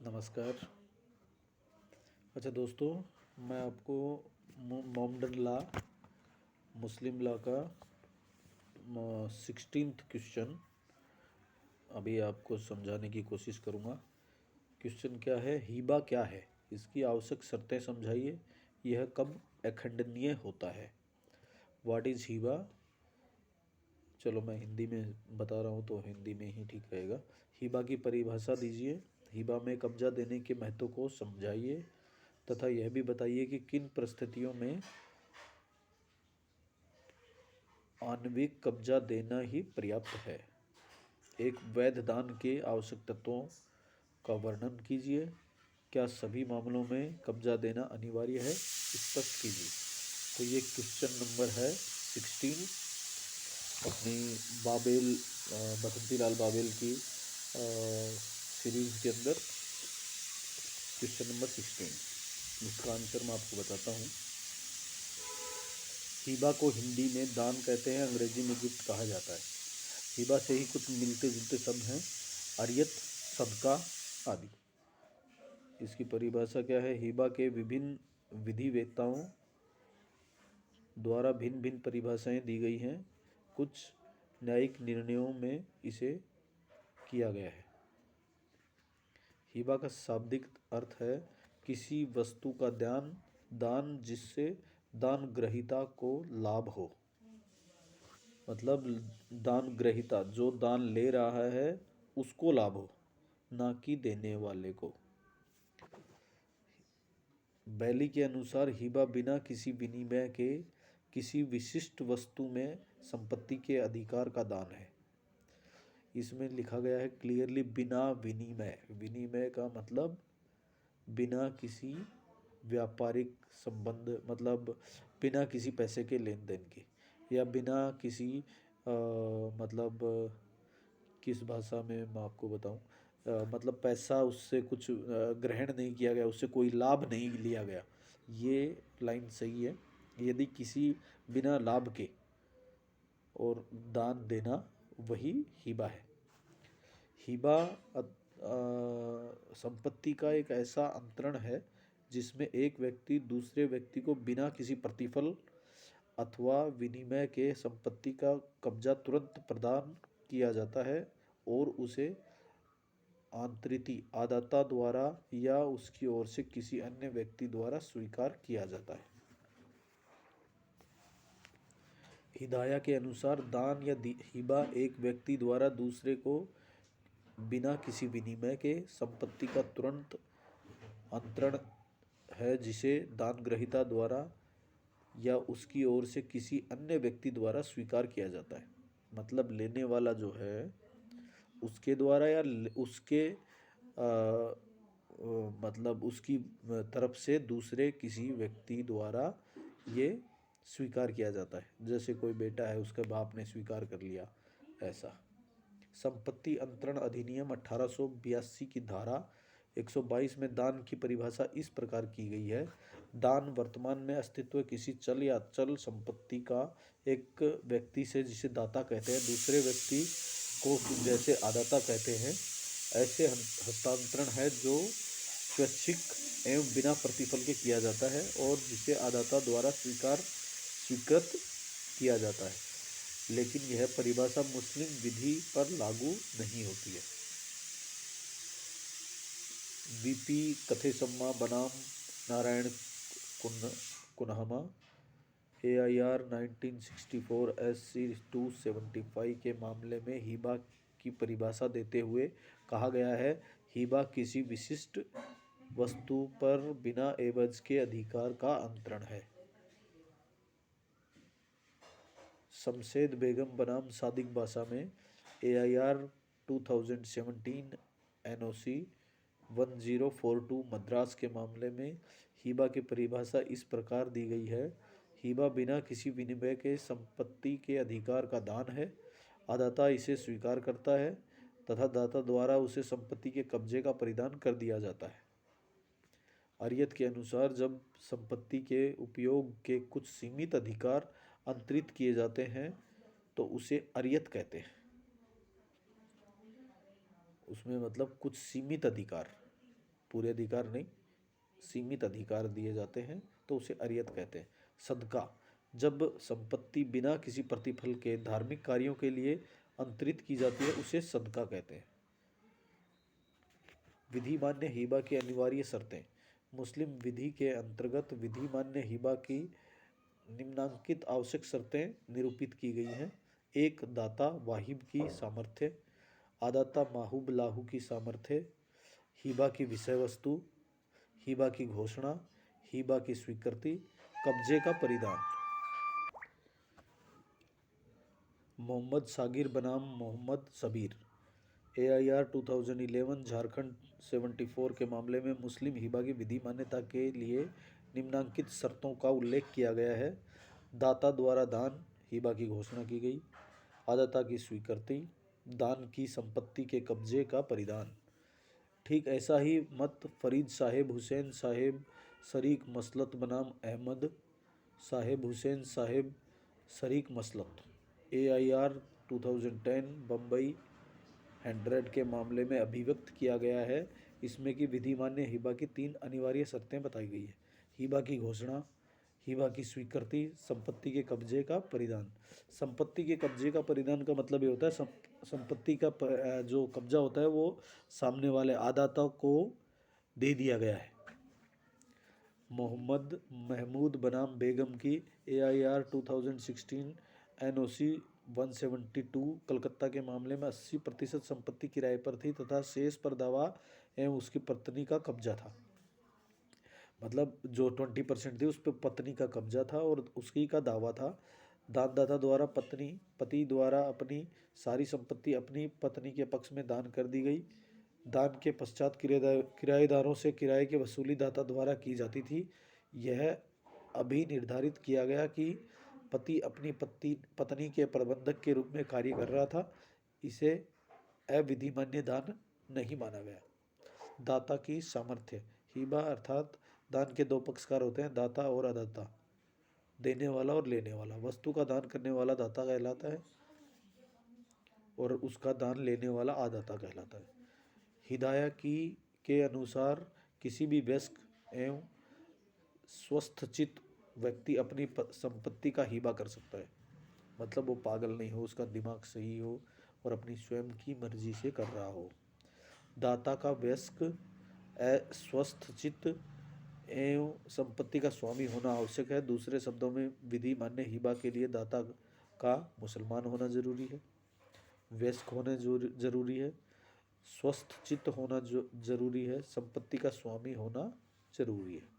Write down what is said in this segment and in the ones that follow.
नमस्कार। अच्छा दोस्तों, मैं आपको मोमडन लॉ, मुस्लिम लॉ का 16th क्वेश्चन अभी आपको समझाने की कोशिश करूँगा। क्वेश्चन क्या है? हिबा क्या है, इसकी आवश्यक शर्तें समझाइए। यह कब अखंडनीय होता है? What is Hiba? चलो मैं हिंदी में बता रहा हूँ तो हिंदी में ही ठीक रहेगा। हिबा की परिभाषा दीजिए। हिबा में कब्जा देने के महत्व को समझाइए तथा यह भी बताइए कि किन परिस्थितियों में आणविक कब्जा देना ही पर्याप्त है। एक वैध दान के आवश्यक तत्वों का वर्णन कीजिए। क्या सभी मामलों में कब्जा देना अनिवार्य है? स्पष्ट कीजिए। तो ये क्वेश्चन नंबर है 16 अपनी बाबेल बसंती लाल बाबेल की सीरीज़ के अंदर क्वेश्चन नंबर 16। इसका आंसर मैं आपको बताता हूँ। हिबा को हिंदी में दान कहते हैं, अंग्रेजी में गिफ्ट कहा जाता है। हिबा से ही कुछ मिलते जुलते शब्द हैं, अरियत, सदका आदि। इसकी परिभाषा क्या है? हिबा के विभिन्न विधिवेत्ताओं द्वारा भिन्न भिन्न परिभाषाएं दी गई हैं। कुछ न्यायिक निर्णयों में इसे किया गया है। हिबा का शाब्दिक अर्थ है किसी वस्तु का दान जिससे दान ग्रहीता को लाभ हो। मतलब दान ग्रहीता जो दान ले रहा है उसको लाभ हो, ना कि देने वाले को। बैली के अनुसार हिबा बिना किसी विनिमय के किसी विशिष्ट वस्तु में संपत्ति के अधिकार का दान है। इसमें लिखा गया है क्लियरली बिना विनिमय। विनिमय का मतलब बिना किसी व्यापारिक संबंध, मतलब बिना किसी पैसे के लेन देन के, या बिना किसी मतलब किस भाषा में मैं आपको बताऊं, मतलब पैसा उससे कुछ ग्रहण नहीं किया गया, उससे कोई लाभ नहीं लिया गया। ये लाइन सही है। यदि किसी बिना लाभ के और दान देना, वही हिबा है। हिबा संपत्ति का एक ऐसा अंतरण है जिसमें एक व्यक्ति दूसरे व्यक्ति को बिना किसी प्रतिफल अथवा विनिमय के संपत्ति का कब्जा तुरंत प्रदान किया जाता है और उसे आंतरिति आदाता द्वारा या उसकी ओर से किसी अन्य व्यक्ति द्वारा स्वीकार किया जाता है। हिदाया के अनुसार दान या हिबा एक व्यक्ति द्वारा दूसरे को बिना किसी विनिमय के संपत्ति का तुरंत अंतरण है जिसे दान ग्रहीता द्वारा या उसकी ओर से किसी अन्य व्यक्ति द्वारा स्वीकार किया जाता है। मतलब लेने वाला जो है उसके द्वारा या उसके मतलब उसकी तरफ से दूसरे किसी व्यक्ति द्वारा ये स्वीकार किया जाता है। जैसे कोई बेटा है, उसके बाप ने स्वीकार कर लिया, ऐसा। संपत्ति अंतरण अधिनियम 1882 की धारा 122 में दान की परिभाषा इस प्रकार की गई है। दान वर्तमान में अस्तित्व किसी चल या अचल संपत्ति का एक व्यक्ति से, जिसे दाता कहते हैं, दूसरे व्यक्ति को जैसे आदाता कहते हैं, ऐसे हस्तांतरण है जो स्वैच्छिक एवं बिना प्रतिफल के किया जाता है और जिसे आदाता द्वारा स्वीकृत किया जाता है। लेकिन यह परिभाषा मुस्लिम विधि पर लागू नहीं होती है। वीपी कथेसम्मा बनाम नारायण कुन्हामा AIR 1964 SC 275 के मामले में हिबा की परिभाषा देते हुए कहा गया है, हिबा किसी विशिष्ट वस्तु पर बिना एवज के अधिकार का अंतरण है। शमशेद बेगम बनाम सादिक बासा में AIR 2017 NOC 1042 मद्रास के मामले में हिबा की परिभाषा इस प्रकार दी गई है, हिबा बिना किसी विनिमय के संपत्ति के अधिकार का दान है। आदाता इसे स्वीकार करता है तथा दाता द्वारा उसे संपत्ति के कब्जे का परिधान कर दिया जाता है। अरियत के अनुसार जब संपत्ति के उपयोग के कुछ सीमित अधिकार अंतरित किए जाते हैं तो उसे अरियत कहते हैं। उसमें मतलब कुछ सीमित अधिकार, पूरे अधिकार नहीं, सीमित अधिकार दिए जाते हैं तो उसे अरियत कहते हैं। सदका, जब संपत्ति बिना किसी प्रतिफल के धार्मिक कार्यों के लिए अंतरित की जाती है उसे सदका कहते हैं। विधि मान्य हिबा की अनिवार्य शर्तें। मुस्लिम विधि के अंतर्गत विधि मान्य हिबा की निम्नांकित आवश्यक शर्तें निरूपित की गई हैं। एक, दाता वाहिब की सामर्थ्य, आदाता माहूब लाहू की सामर्थ्य, हिबा की विषय वस्तु, हिबा की घोषणा, हिबा की स्वीकृति, कब्जे का परिधान। मोहम्मद सागिर बनाम मोहम्मद सबीर, AIR 2011 झारखंड 74 के मामले में मुस्लिम हिबा की विधि मान्यता के लिए निम्नांकित शर्तों का उल्लेख किया गया है। दाता द्वारा दान, हिबा की घोषणा की गई, आदाता की स्वीकृति, दान की संपत्ति के कब्जे का परिधान। ठीक ऐसा ही मत फरीद साहेब हुसैन साहेब शरीक मसलत बनाम अहमद साहेब हुसैन साहेब शरीक मसलत, AIR 2010 बम्बई 100 के मामले में अभिव्यक्त किया गया है। इसमें कि विधि मान्य हिबा की 3 अनिवार्य शर्तें बताई गई है। हिबा की घोषणा, हिबा की स्वीकृति, संपत्ति के कब्जे का परिधान। संपत्ति के कब्जे का परिधान का मतलब ये होता है संपत्ति का जो कब्जा होता है वो सामने वाले आदाता को दे दिया गया है। मोहम्मद महमूद बनाम बेगम की AIR 2016 NOC 172 कलकत्ता के मामले में 80% संपत्ति किराए पर थी तथा शेष पर दावा एवं उसकी पत्नी का कब्जा था। मतलब जो 20% थी उस पर पत्नी का कब्जा था और उसकी का दावा था। दानदाता द्वारा पति द्वारा अपनी सारी संपत्ति अपनी पत्नी के पक्ष में दान कर दी गई। दान के पश्चात किराएदारों से किराए की वसूली दाता द्वारा की जाती थी। यह अभी निर्धारित किया गया कि पति अपनी पत्नी के प्रबंधक के रूप में कार्य कर रहा था। इसे अविधिमान्य दान नहीं माना गया। दाता की सामर्थ्य। हिबा अर्थात दान के 2 पक्षकार होते हैं, दाता और अदाता, देने वाला और लेने वाला। वस्तु का दान करने वाला दाता कहलाता है और उसका दान लेने वाला आदाता कहलाता है। हिदाया के अनुसार किसी भी वयस्क एवं स्वस्थचित्त व्यक्ति अपनी संपत्ति का हिबा कर सकता है। मतलब वो पागल नहीं हो, उसका दिमाग सही हो और अपनी स्वयं की मर्जी से कर रहा हो। दाता का वयस्क स्वस्थचित्त एवं संपत्ति का स्वामी होना आवश्यक है। दूसरे शब्दों में विधि मान्य हिबा के लिए दाता का मुसलमान होना जरूरी है, वयस्क होना जरूरी है, स्वस्थ चित्त होना जरूरी है, संपत्ति का स्वामी होना जरूरी है।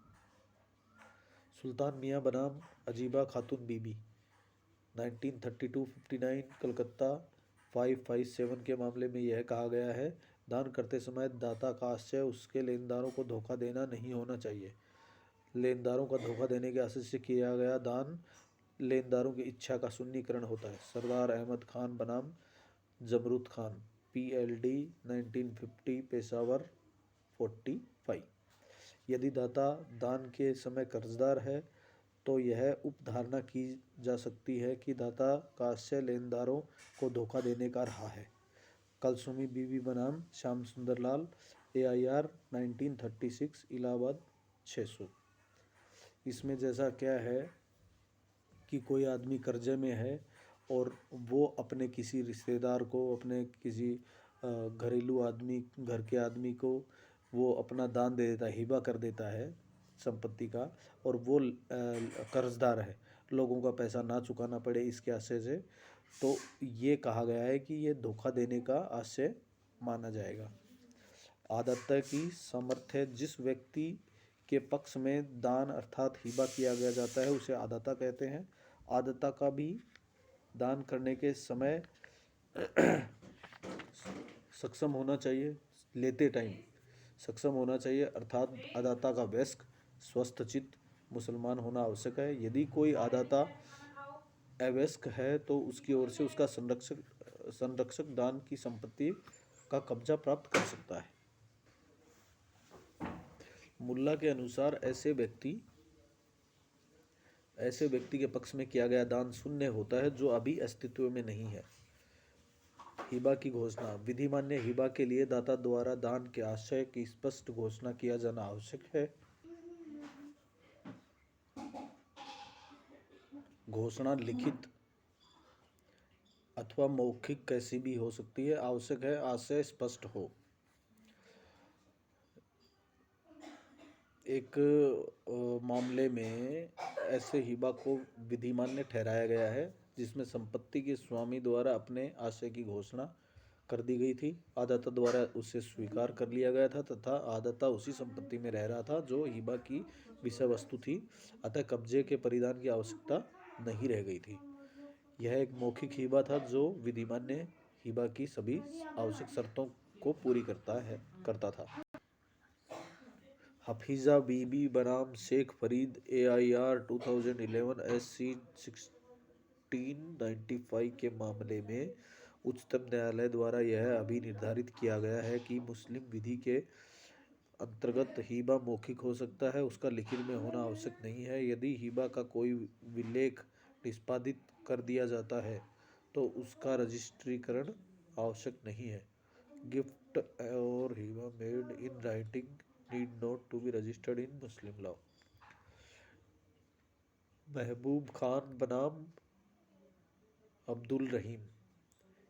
सुल्तान मियाँ बनाम अजीबा खातून बीबी 1932-59 कलकत्ता 557 के मामले में यह कहा गया है, दान करते समय दाता का आशय उसके लेनदारों को धोखा देना नहीं होना चाहिए। लेनदारों का धोखा देने के आशय से किया गया दान लेनदारों की इच्छा का शून्यकरण होता है। सरदार अहमद खान बनाम जमरूद खान PLD 1950 पेशावर 45। यदि दाता दान के समय कर्जदार है तो यह उपधारणा की जा सकती है कि दाता का आशय लेनदारों को धोखा देने का रहा है। कलसुमी बीबी बनाम श्याम सुंदर लाल AIR 1936 इलाहाबाद 600। इसमें जैसा क्या है कि कोई आदमी कर्जे में है और वो अपने किसी रिश्तेदार को, अपने किसी घरेलू आदमी, घर के आदमी को वो अपना दान दे देता है, हिबा कर देता है संपत्ति का, और वो कर्जदार है, लोगों का पैसा ना चुकाना पड़े इसके आशय से, तो ये कहा गया है कि ये धोखा देने का आशय माना जाएगा। आदाता की सामर्थ्य। जिस व्यक्ति के पक्ष में दान अर्थात हिबा किया गया जाता है उसे आदाता कहते हैं। आदाता का भी दान करने के समय सक्षम होना चाहिए, लेते टाइम सक्षम होना चाहिए, अर्थात आदाता का वयस्क स्वस्थचित्त मुसलमान होना आवश्यक है। यदि कोई आदाता अवयस्क है तो उसकी ओर से उसका संरक्षक दान की संपत्ति का कब्जा प्राप्त कर सकता है। मुल्ला के अनुसार ऐसे व्यक्ति के पक्ष में किया गया दान शून्य होता है जो अभी अस्तित्व में नहीं है। हिबा की घोषणा। विधिमान्य हिबा के लिए दाता द्वारा दान के आशय की स्पष्ट घोषणा किया जाना आवश्यक है। घोषणा लिखित अथवा मौखिक कैसी भी हो सकती है, आवश्यक है आशय स्पष्ट हो। एक मामले में ऐसे हिबा को विधिमान्य ठहराया गया है जिसमें संपत्ति के स्वामी द्वारा अपने आशय की घोषणा कर दी गई थी, आदाता द्वारा उसे स्वीकार कर लिया गया था तथा आदाता उसी संपत्ति में रह रहा था जो हिबा की विषय वस्तु थी, अतः कब्जे के परिधान की आवश्यकता नहीं रह गई थी। यह एक मौखिक हिबा था जो विधिमान्य हिबा की सभी आवश्यक शर्तों को पूरी करता था। हफीजा बीबी बनाम शेख फरीद AIR 2011 SC 1695 के मामले में उच्चतम न्यायालय द्वारा यह अभी निर्धारित किया गया है कि मुस्लिम विधि के अंतर्गत हिबा मौखिक हो सकता है, उसका लिखित में होना आवश्यक नहीं है। यदि हिबा का कोई विलेख निष्पादित कर दिया जाता है तो उसका रजिस्ट्रीकरण आवश्यक नहीं है। गिफ्ट और हिबा made in writing need not to be registered in Muslim law. Mahboob Khan बनाम अब्दुल रहीम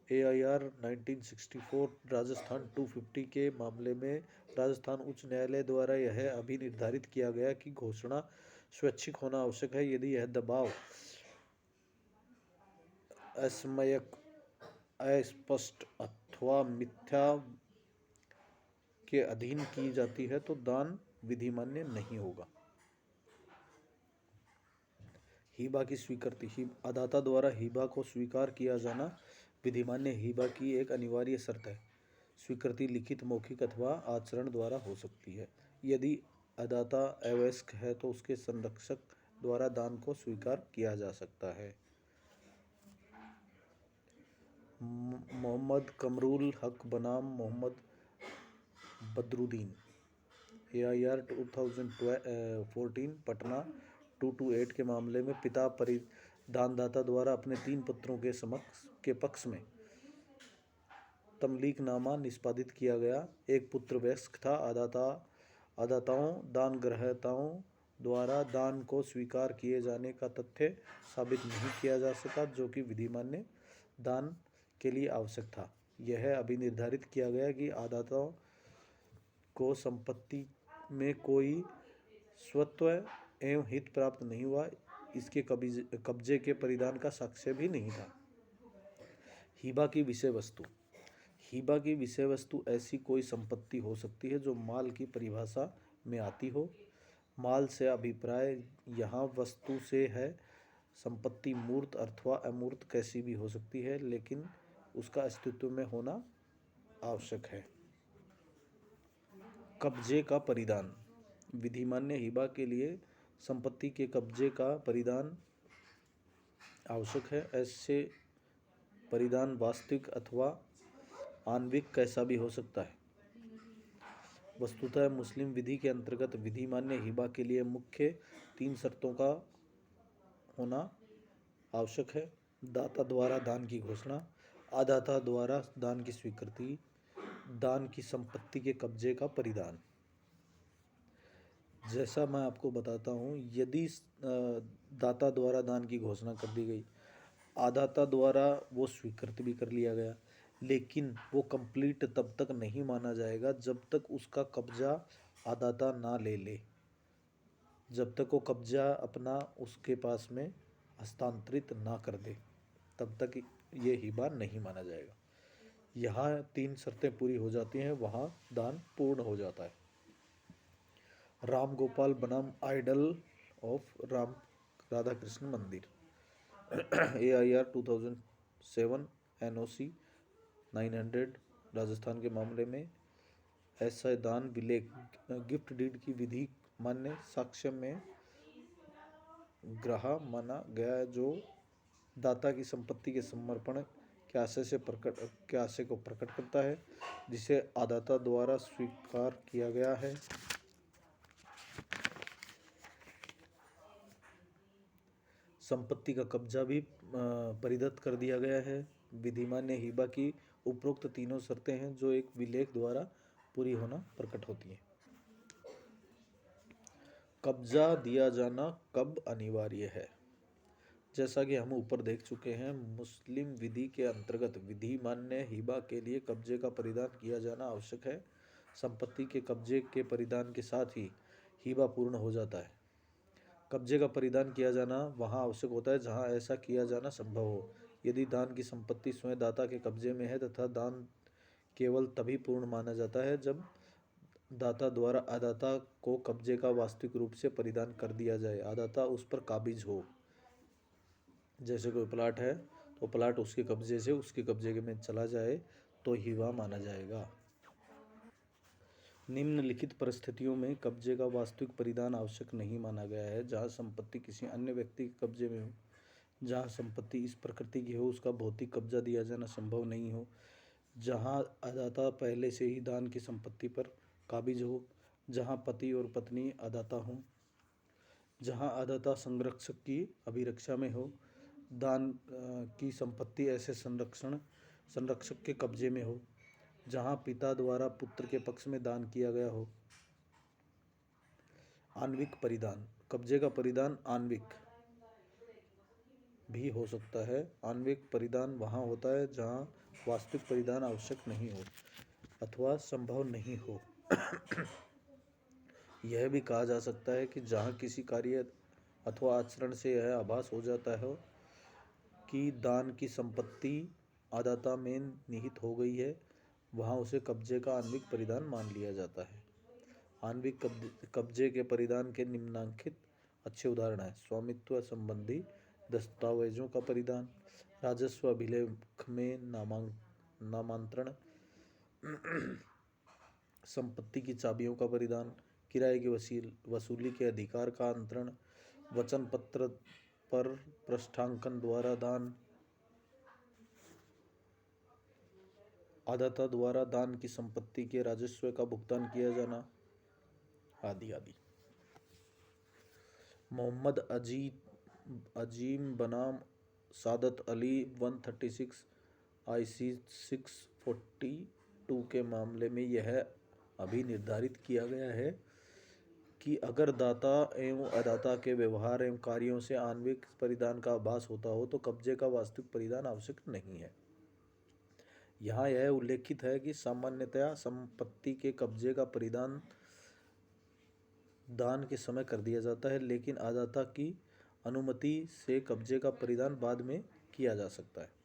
AIR 1964 राजस्थान 250 के मामले में राजस्थान उच्च न्यायालय द्वारा यह अभी निर्धारित किया गया कि घोषणा स्वैच्छिक होना आवश्यक है। यदि यह दबाव असमयक, अस्पष्ट अथवा मिथ्या के अधीन की जाती है तो दान विधिमान्य नहीं होगा। हिबा की स्वीकृति। अदाता द्वारा हिबा को स्वीकार किया जाना विधिमान्य हिबा की एक अनिवार्य शर्त है। स्वीकृति लिखित, मौखिक अथवा आचरण द्वारा हो सकती है। यदि अदाता अवयस्क है तो उसके संरक्षक द्वारा दान को स्वीकार किया जा सकता है। मोहम्मद कमरुल हक बनाम मोहम्मद बदरुद्दीन AIR 2014 पटना 228 के मामले में पिता परिधानदाता द्वारा अपने 3 पुत्रों के पक्ष में तमलीकनामा निष्पादित किया गया। एक पुत्र वयस्क था। अदाताओं दानग्रहताओं द्वारा दान को स्वीकार किए जाने का तथ्य साबित नहीं किया जा सका जो कि विधिमान्य दान के लिए आवश्यक था। यह अभी निर्धारित किया गया कि आदाताओं को संपत्ति में कोई स्वत्व एवं हित प्राप्त नहीं हुआ, इसके कब्जे के परिधान का साक्ष्य भी नहीं था। हिबा की विषय वस्तु। हिबा की विषय वस्तु ऐसी कोई संपत्ति हो सकती है जो माल की परिभाषा में आती हो। माल से अभिप्राय यहाँ वस्तु से है। संपत्ति मूर्त अथवा अमूर्त कैसी भी हो सकती है, लेकिन उसका अस्तित्व में होना आवश्यक है। कब्जे का परिधान। विधिमान्य हिबा के लिए संपत्ति के कब्जे का परिधान आवश्यक है। ऐसे परिधान वास्तविक अथवा आणविक कैसा भी हो सकता है। वस्तुतः मुस्लिम विधि के अंतर्गत विधिमान्य हिबा के लिए मुख्य 3 शर्तों का होना आवश्यक है। दाता द्वारा दान की घोषणा, आदाता द्वारा दान की स्वीकृति, दान की संपत्ति के कब्जे का परिधान। जैसा मैं आपको बताता हूँ, यदि दाता द्वारा दान की घोषणा कर दी गई, आदाता द्वारा वो स्वीकृत भी कर लिया गया, लेकिन वो कंप्लीट तब तक नहीं माना जाएगा जब तक उसका कब्जा आदाता ना ले ले। जब तक वो कब्जा अपना उसके पास में हस्तांतरित ना कर दे तब तक ये हिबा नहीं माना जाएगा। यहाँ 3 शर्तें पूरी हो जाती हैं, वहाँ दान पूर्ण हो जाता है। राम गोपाल बनाम आइडल ऑफ राधा कृष्ण मंदिर AIR 2007 NOC 900 राजस्थान के मामले में ऐसा दान विलेख गिफ्ट डीड की विधि मान्य साक्ष्य में ग्राह्य माना गया जो दाता की संपत्ति के समर्पण के आशय को प्रकट करता है, जिसे आदाता द्वारा स्वीकार किया गया है। संपत्ति का कब्जा भी परिदत्त कर दिया गया है। विधिमान्य हिबा की उपरोक्त तीनों शर्तें हैं जो एक विलेख द्वारा पूरी होना प्रकट होती हैं। कब्जा दिया जाना कब अनिवार्य है? जैसा कि हम ऊपर देख चुके हैं, मुस्लिम विधि के अंतर्गत विधि मान्य हिबा के लिए कब्जे का परिधान किया जाना आवश्यक है। संपत्ति के कब्जे के परिधान के साथ ही हिबा पूर्ण हो जाता है। कब्जे का परिधान किया जाना वहाँ आवश्यक होता है जहाँ ऐसा किया जाना संभव हो। यदि दान की संपत्ति स्वयं दाता के कब्जे में है तथा दान केवल तभी पूर्ण माना जाता है जब दाता द्वारा अदाता को कब्जे का वास्तविक रूप से परिधान कर दिया जाए, अदाता उस पर काबिज हो। जैसे कोई प्लाट है तो प्लाट उसके कब्जे से उसके कब्जे में चला जाए तो हिबा माना जाएगा। निम्नलिखित परिस्थितियों में कब्जे का वास्तविक परिधान आवश्यक नहीं माना गया है: जहाँ संपत्ति किसी अन्य व्यक्ति के कब्जे में हो, जहाँ संपत्ति इस प्रकृति की हो उसका भौतिक कब्जा दिया जाना संभव नहीं हो, जहाँ अदाता पहले से ही दान की संपत्ति पर काबिज हो, जहाँ पति और पत्नी अदाता हों, जहाँ अदाता संरक्षक की अभिरक्षा में हो, दान की संपत्ति ऐसे संरक्षक के कब्जे में हो, जहाँ पिता द्वारा पुत्र के पक्ष में दान किया गया हो। आणविक परिधान: कब्जे का परिधान आणविक भी हो सकता है। आणविक परिधान वहाँ होता है जहाँ वास्तविक परिधान आवश्यक नहीं हो अथवा संभव नहीं हो। यह भी कहा जा सकता है कि जहाँ किसी कार्य अथवा आचरण से यह आभास हो जाता है कि दान की संपत्ति अदाता में निहित हो गई है, वहाँ उसे कब्जे का आणविक परिधान मान लिया जाता है। आणविक कब्जे के परिधान के निम्नलिखित अच्छे उदाहरण हैं: स्वामित्व संबंधी दस्तावेजों का परिधान, राजस्व अभिलेख में नामांतरण, संपत्ति की चाबियों का परिधान, किराए की वसूली के अधिकार का अंतरण, वचन पत्र पर पृष्ठांकन द्वारा दान, अदाता द्वारा दान की संपत्ति के राजस्व का भुगतान किया जाना आदि आदि। मोहम्मद अजीम बनाम सादत अली 136 IC 642 के मामले में यह अभी निर्धारित किया गया है कि अगर दाता एवं अदाता के व्यवहार एवं कार्यों से आणविक परिधान का आभास होता हो तो कब्जे का वास्तविक परिधान आवश्यक नहीं है। यहाँ यह उल्लेखित है कि सामान्यतया संपत्ति के कब्जे का परिधान दान के समय कर दिया जाता है, लेकिन अदाता की अनुमति से कब्जे का परिधान बाद में किया जा सकता है।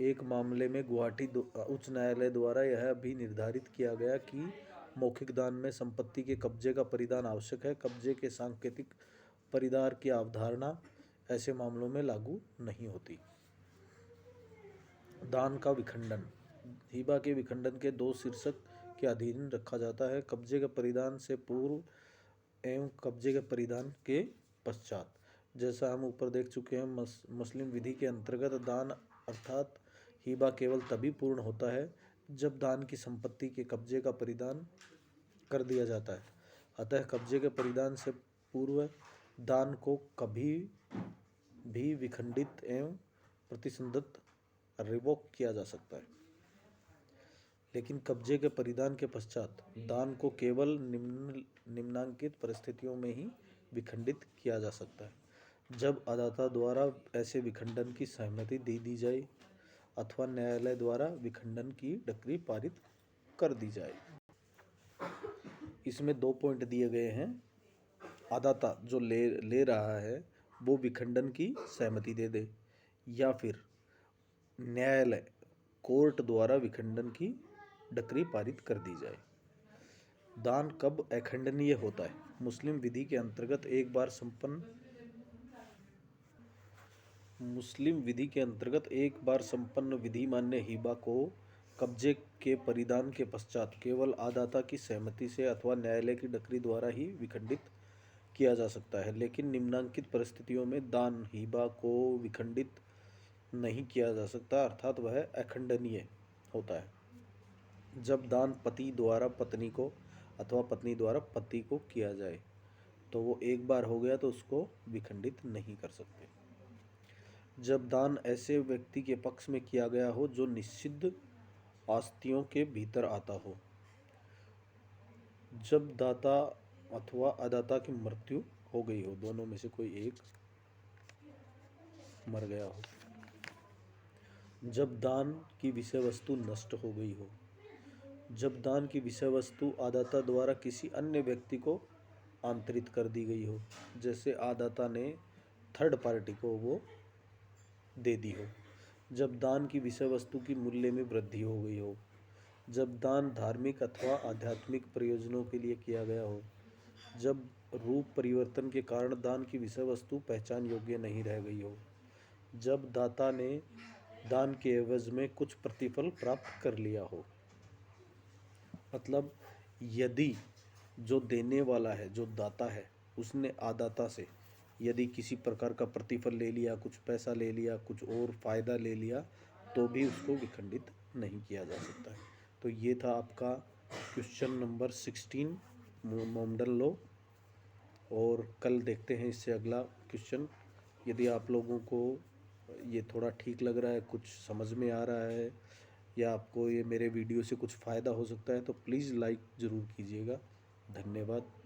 एक मामले में गुवाहाटी उच्च न्यायालय द्वारा यह भी निर्धारित किया गया कि मौखिक दान में संपत्ति के कब्जे का परिधान आवश्यक है। कब्जे के सांकेतिक परिधान की अवधारणा ऐसे मामलों में लागू नहीं होती। दान का विखंडन: हिबा के विखंडन के दो शीर्षक के अधीन रखा जाता है: कब्जे के परिधान से पूर्व एवं कब्जे के परिधान के पश्चात। जैसा हम ऊपर देख चुके हैं, मुस्लिम विधि के अंतर्गत दान अर्थात हिबा केवल तभी पूर्ण होता है जब दान की संपत्ति के कब्जे का परिधान कर दिया जाता है। अतः कब्जे के परिधान से पूर्व दान को कभी भी विखंडित एवं प्रतिसंधित रिवोक किया जा सकता है, लेकिन कब्जे के परिधान के पश्चात दान को केवल निम्नलिखित परिस्थितियों में ही विखंडित किया जा सकता है: जब अदाता द्वारा ऐसे विखंडन की सहमति दे दी जाए अथवा न्यायालय द्वारा विखंडन की डिक्री पारित कर दी जाए। इसमें 2 पॉइंट दिए गए हैं: अदाता जो ले रहा है वो विखंडन की सहमति दे दे, या फिर न्यायालय कोर्ट द्वारा विखंडन की डिक्री पारित कर दी जाए। दान कब अखंडनीय होता है? मुस्लिम विधि के अंतर्गत एक बार संपन्न विधि मान्य हिबा को कब्जे के परिधान के पश्चात केवल अदाता की सहमति से अथवा न्यायालय की डिक्री द्वारा ही विखंडित किया जा सकता है, लेकिन निम्नलिखित परिस्थितियों में दान हिबा को विखंडित नहीं किया जा सकता, अर्थात वह अखंडनीय होता है। जब दान पति द्वारा पत्नी को अथवा पत्नी द्वारा पति को किया जाए तो वो एक बार हो गया तो उसको विखंडित नहीं कर सकते। जब दान ऐसे व्यक्ति के पक्ष में किया गया हो जो निषिद्ध आस्तियों के भीतर आता हो, जब दाता अथवा अदाता की मृत्यु हो गई हो, दोनों में से कोई एक मर गया हो, जब दान की विषय वस्तु नष्ट हो गई हो, जब दान की विषय वस्तु आदाता द्वारा किसी अन्य व्यक्ति को आंतरित कर दी गई हो, जैसे आदाता ने थर्ड पार्टी को वो दे दी हो, जब दान की विषय वस्तु की मूल्य में वृद्धि हो गई हो, जब दान धार्मिक अथवा आध्यात्मिक प्रयोजनों के लिए किया गया हो, जब रूप परिवर्तन के कारण दान की विषय वस्तु पहचान योग्य नहीं रह गई हो, जब दाता ने दान के एवज में कुछ प्रतिफल प्राप्त कर लिया हो। मतलब यदि जो देने वाला है, जो दाता है, उसने आदाता से यदि किसी प्रकार का प्रतिफल ले लिया, कुछ पैसा ले लिया, कुछ और फ़ायदा ले लिया, तो भी उसको विखंडित नहीं किया जा सकता है। तो ये था आपका क्वेश्चन नंबर 16 मोमडन लॉ। और कल देखते हैं इससे अगला क्वेश्चन। यदि आप लोगों को ये थोड़ा ठीक लग रहा है, कुछ समझ में आ रहा है, या आपको ये मेरे वीडियो से कुछ फ़ायदा हो सकता है, तो प्लीज़ लाइक ज़रूर कीजिएगा। धन्यवाद।